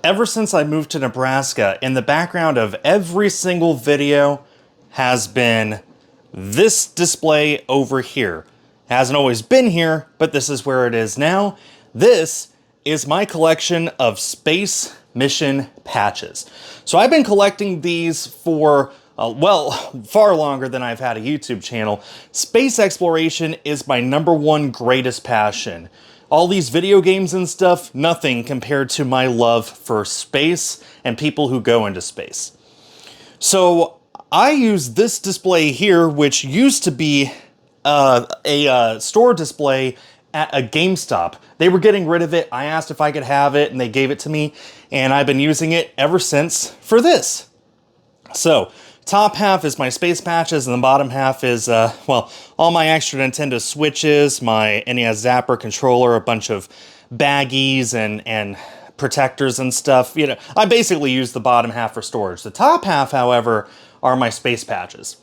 Ever since I moved to Nebraska, in the background of every single video has been this display over here. It hasn't always been here, but this is where it is now. This is my collection of space mission patches. So I've been collecting these for, well, far longer than I've had a YouTube channel. Space exploration is my #1 greatest passion. All these video games and stuff, nothing compared to my love for space and people who go into space. So I use this display here, which used to be a store display at a GameStop. They were getting rid of it. I asked if I could have it and they gave it to me, and I've been using it ever since for this. So top half is my space patches, and the bottom half is, well, all my extra Nintendo Switches, my NES Zapper controller, a bunch of baggies and protectors and stuff. You know, I basically use the bottom half for storage. The top half, however, are my space patches.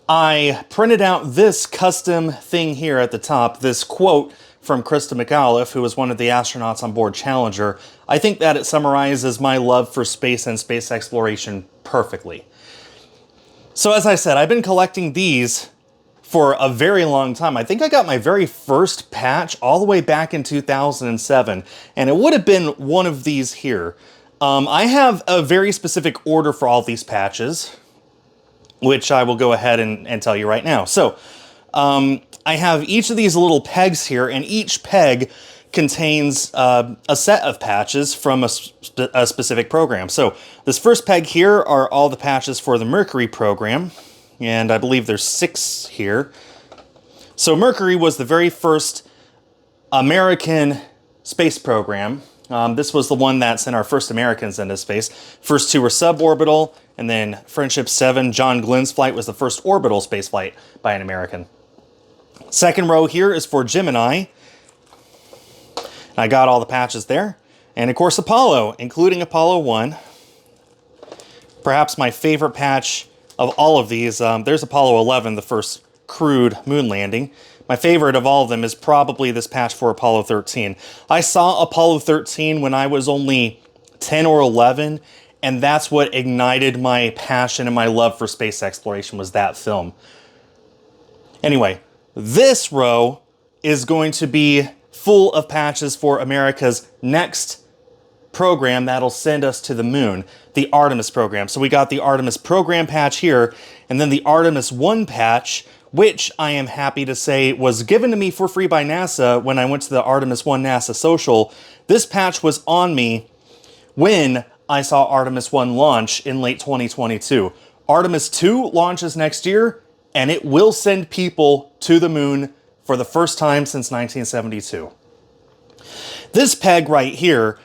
I printed out this custom thing here at the top, this quote from Krista McAuliffe, who was one of the astronauts on board Challenger. I think that it summarizes my love for space and space exploration perfectly. So as I said, I've been collecting these for a very long time. I think I got my very first patch all the way back in 2007, and it would have been one of these here. I have a very specific order for all these patches, which I will go ahead and tell you right now. So I have each of these little pegs here, and each peg contains a set of patches from a specific program. So this first peg here are all the patches for the Mercury program, and I believe there's 6 here. So Mercury was the very first American space program. This was the one that sent our first Americans into space. First 2 were suborbital, and then Friendship 7, John Glenn's flight, was the first orbital space flight by an American. Second row here is for Gemini. I got all the patches there. And of course Apollo, including Apollo 1. Perhaps my favorite patch of all of these, there's Apollo 11, the first crewed moon landing. My favorite of all of them is probably this patch for Apollo 13. I saw Apollo 13 when I was only 10 or 11, and that's what ignited my passion and my love for space exploration, was that film. Anyway, this row is going to be full of patches for America's next program that'll send us to the moon, the Artemis program. So we got the Artemis program patch here, and then the Artemis 1 patch, which I am happy to say was given to me for free by NASA when I went to the Artemis 1 NASA social. This patch was on me when I saw Artemis 1 launch in late 2022. Artemis 2 launches next year, and it will send people to the moon for the first time since 1972. This peg right here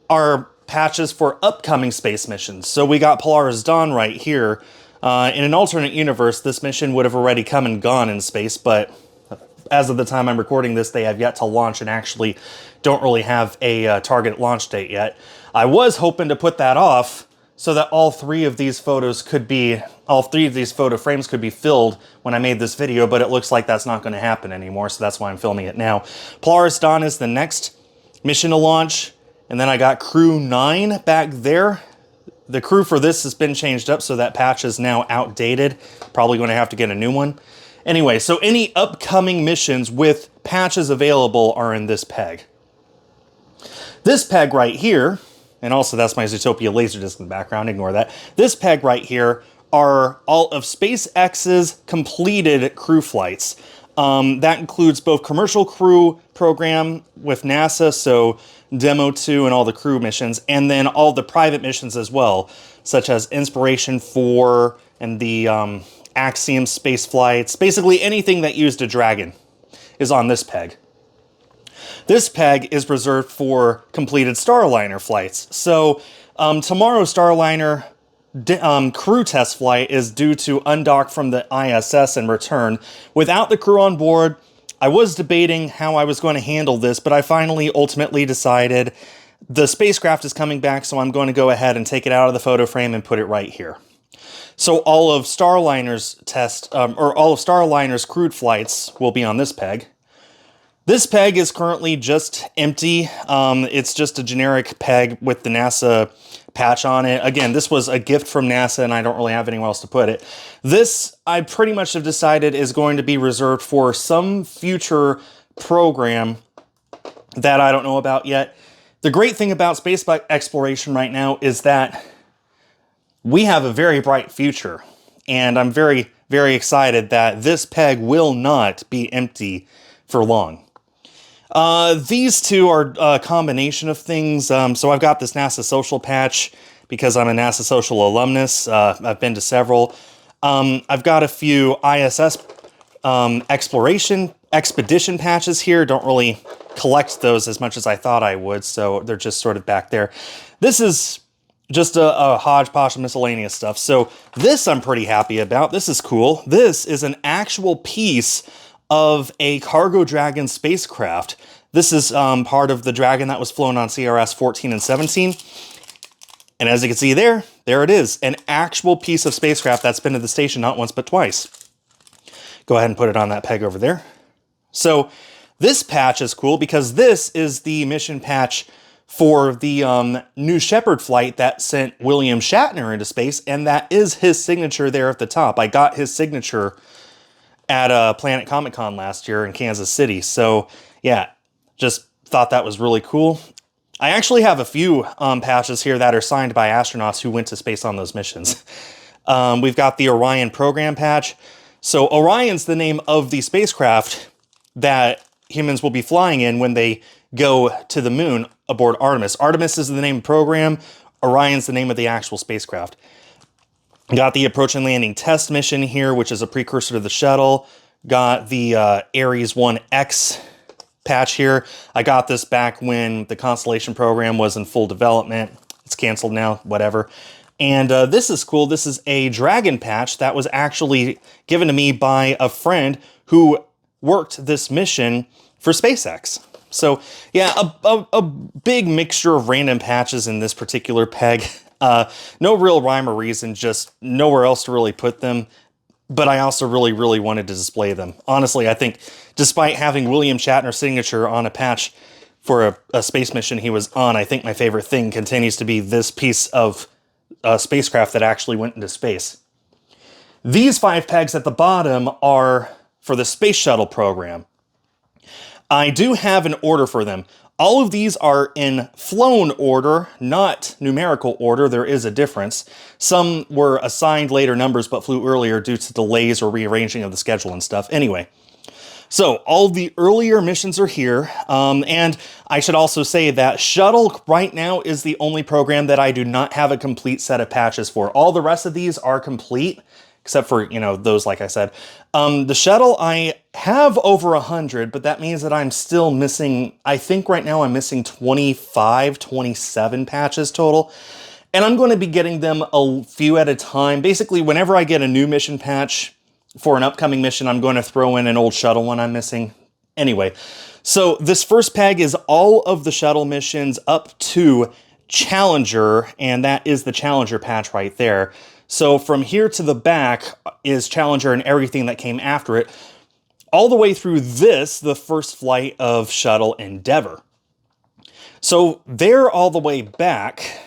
are patches for upcoming space missions. So we got Polaris Dawn right here. In an alternate universe, this mission would have already come and gone in space, but as of the time I'm recording this, they have yet to launch and actually don't really have a target launch date yet. I was hoping to put that off so that all 3 of these photo frames could be filled when I made this video, but it looks like that's not going to happen anymore, so that's why I'm filming it now. Polaris Dawn is the next mission to launch, and then I got Crew 9 back there. The crew for this has been changed up, so that patch is now outdated. Probably going to have to get a new one. Anyway, so any upcoming missions with patches available are in this peg. This peg right here, and also that's my Zootopia Laserdisc in the background, ignore that. This peg right here are all of SpaceX's completed crew flights. That includes both commercial crew program with NASA, so Demo 2 and all the crew missions, and then all the private missions as well, such as Inspiration 4 and the Axiom space flights. Basically anything that used a Dragon is on this peg. This peg is reserved for completed Starliner flights. So tomorrow's Starliner crew test flight is due to undock from the ISS and return without the crew on board. I was debating how I was going to handle this, but I finally ultimately decided the spacecraft is coming back, so I'm going to go ahead and take it out of the photo frame and put it right here. So all of Starliner's all of Starliner's crewed flights will be on this peg. This peg is currently just empty. It's just a generic peg with the NASA patch on it. Again, this was a gift from NASA and I don't really have anywhere else to put it. This, I pretty much have decided, is going to be reserved for some future program that I don't know about yet. The great thing about space exploration right now is that we have a very bright future. And I'm very, very excited that this peg will not be empty for long. These two are a combination of things. So I've got this NASA Social patch because I'm a NASA Social alumnus. I've been to several. I've got a few ISS expedition patches here. Don't really collect those as much as I thought I would, so they're just sort of back there. This is just a hodgepodge of miscellaneous stuff. So this I'm pretty happy about. This is cool. This is an actual piece of a Cargo Dragon spacecraft. This is part of the Dragon that was flown on CRS 14 and 17. And as you can see there it is. An actual piece of spacecraft that's been to the station not once but twice. Go ahead and put it on that peg over there. So this patch is cool because this is the mission patch for the New Shepard flight that sent William Shatner into space, and that is his signature there at the top. I got his signature at Planet Comic Con last year in Kansas City. So yeah, just thought that was really cool. I actually have a few patches here that are signed by astronauts who went to space on those missions. We've got the Orion program patch. So Orion's the name of the spacecraft that humans will be flying in when they go to the moon aboard Artemis. Artemis is the name of the program. Orion's the name of the actual spacecraft. Got the approach and landing test mission here, which is a precursor to the shuttle. Got the Ares 1X patch here. I got this back when the Constellation program was in full development. It's canceled now, whatever. And this is cool. This is a Dragon patch that was actually given to me by a friend who worked this mission for SpaceX. So yeah, a big mixture of random patches in this particular peg. No real rhyme or reason, just nowhere else to really put them. But I also really, really wanted to display them. Honestly, I think despite having William Shatner's signature on a patch for a space mission he was on, I think my favorite thing continues to be this piece of spacecraft that actually went into space. These 5 pegs at the bottom are for the Space Shuttle program. I do have an order for them. All of these are in flown order, not numerical order. There is a difference. Some were assigned later numbers but flew earlier due to delays or rearranging of the schedule and stuff. Anyway, so all of the earlier missions are here. And I should also say that Shuttle right now is the only program that I do not have a complete set of patches for. All the rest of these are complete, except for, you know, those, like I said. The Shuttle, I have over 100, but that means that I'm still missing, I think right now I'm missing 25, 27 patches total. And I'm going to be getting them a few at a time. Basically, whenever I get a new mission patch for an upcoming mission, I'm going to throw in an old Shuttle one I'm missing. Anyway, so this first peg is all of the Shuttle missions up to Challenger, and that is the Challenger patch right there. So from here to the back is Challenger and everything that came after it, all the way through this, the first flight of Shuttle Endeavour. So there all the way back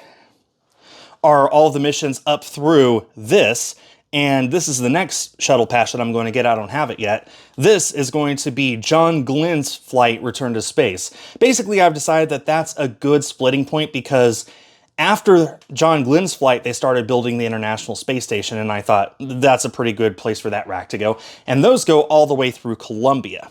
are all the missions up through this, and this is the next Shuttle patch that I'm going to get. I don't have it yet. This is going to be John Glenn's flight Return to Space. Basically, I've decided that that's a good splitting point because after John Glenn's flight, they started building the International Space Station, and I thought that's a pretty good place for that rack to go. And those go all the way through Columbia.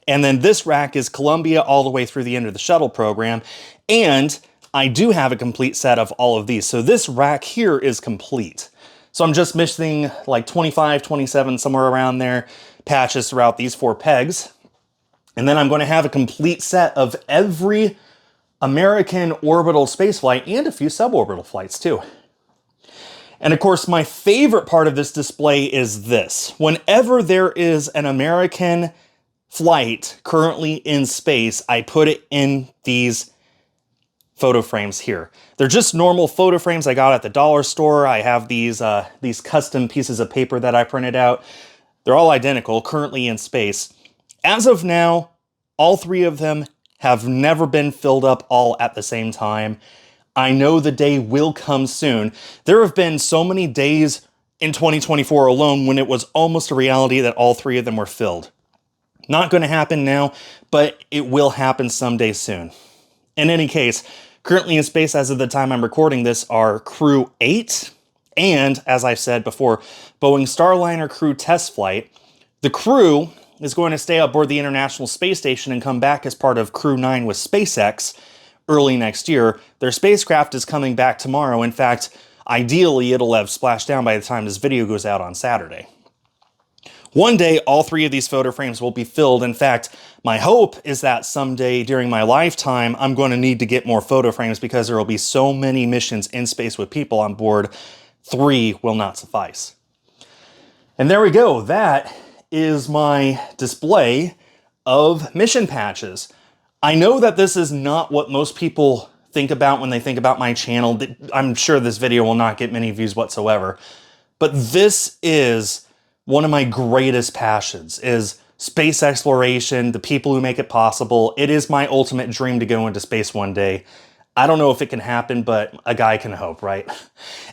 And then this rack is Columbia all the way through the end of the Shuttle program. And I do have a complete set of all of these. So this rack here is complete. So I'm just missing like 25, 27, somewhere around there, patches throughout these 4 pegs. And then I'm going to have a complete set of every American orbital spaceflight and a few suborbital flights too. And of course, my favorite part of this display is this. Whenever there is an American flight currently in space, I put it in these photo frames here. They're just normal photo frames I got at the dollar store. I have these custom pieces of paper that I printed out. They're all identical, currently in space. As of now, All three of them have never been filled up all at the same time. I know the day will come soon. There have been so many days in 2024 alone when it was almost a reality that all three of them were filled. Not going to happen now, but it will happen someday soon. In any case, currently in space as of the time I'm recording this are Crew 8 and, as I've said before, Boeing Starliner Crew test flight. The crew is going to stay aboard the International Space Station and come back as part of Crew 9 with SpaceX early next year. Their spacecraft is coming back tomorrow. In fact, ideally it'll have splashed down by the time this video goes out on Saturday. One day, all three of these photo frames will be filled. In fact, my hope is that someday during my lifetime, I'm going to need to get more photo frames because there will be so many missions in space with people on board. 3 will not suffice. And there we go. That is my display of mission patches. I know that this is not what most people think about when they think about my channel. I'm sure this video will not get many views whatsoever. But this is one of my greatest passions, is space exploration, the people who make it possible. It is my ultimate dream to go into space one day. I don't know if it can happen, but a guy can hope, right?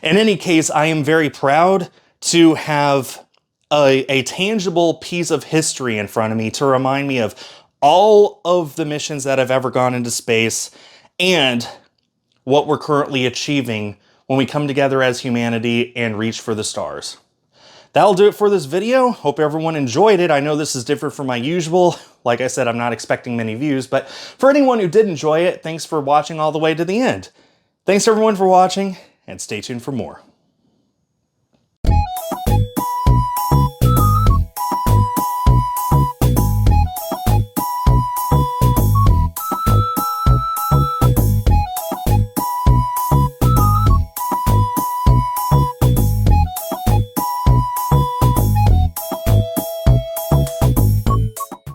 In any case, I am very proud to have a tangible piece of history in front of me to remind me of all of the missions that have ever gone into space and what we're currently achieving when we come together as humanity and reach for the stars. That'll do it for this video. Hope everyone enjoyed it. I know this is different from my usual. Like I said, I'm not expecting many views, but for anyone who did enjoy it, thanks for watching all the way to the end. Thanks everyone for watching, and stay tuned for more.